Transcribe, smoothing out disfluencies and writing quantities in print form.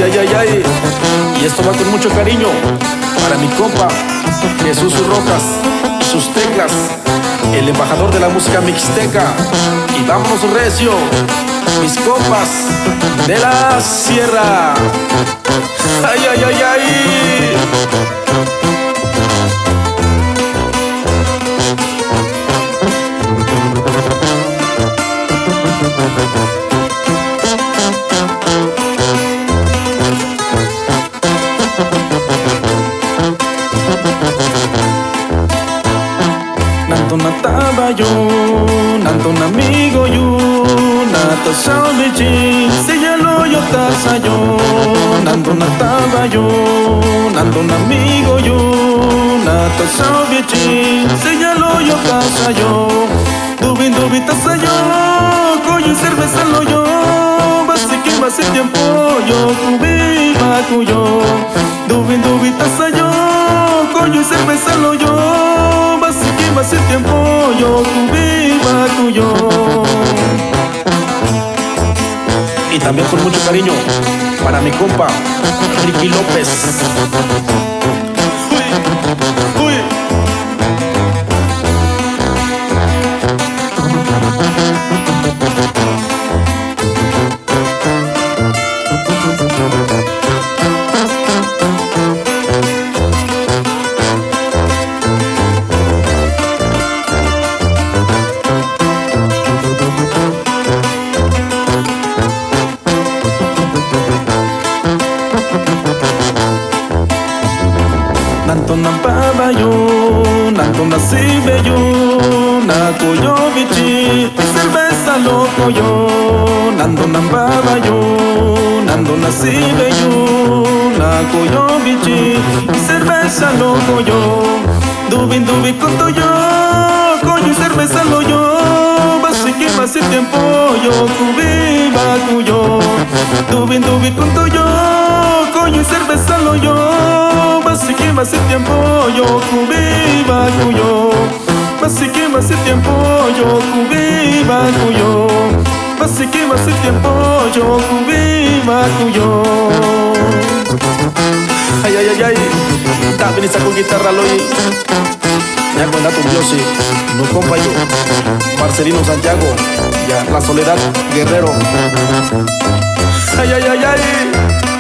ay, ay, ay. Y esto va con mucho cariño para mi compa Jesús Rojas y sus teclas, el embajador de la música mixteca. Y vámonos recio, mis compas de la sierra. Ay, ay, ay, ay. Nanto nataba yo, nanto un amigo yo, nato sabichi, se ya lo yo tasa yo. Nanto nataba yo, nanto un amigo yo, nato sabichi, se ya lo yo tasa yo. Dubin tasa yo, coño cerveza lo yo, basi que va hace tiempo yo cubi cuyo. Dubin tasa yo, coño cerveza lo yo, basi que va hace tiempo yo cubi cuyo. Y también con mucho cariño para mi compa Ricky López. Uy, uy. Nanto nampaba yo, nanto nací bello, naco yo bichi, cerveza loco yo. Nanto nampaba yo, nanto nací bello, naco yo bichi, cerveza loco yo. Dubin conto yo, coño cerveza lo yo, basi que hace tiempo yo cubi cuyo. Dubin conto yo, coño cerveza lo yo, basi que hace tiempo yo cubi cuyo. Basi que hace tiempo yo cubi cuyo. Basi que hace tiempo yo cubi cuyo. Ay, ay, ay, ay. También está con guitarra Loy. Ya con dato Yossi, no compa yo, Marcelino Santiago, ya La Soledad Guerrero. Ay, ay, ay, ay.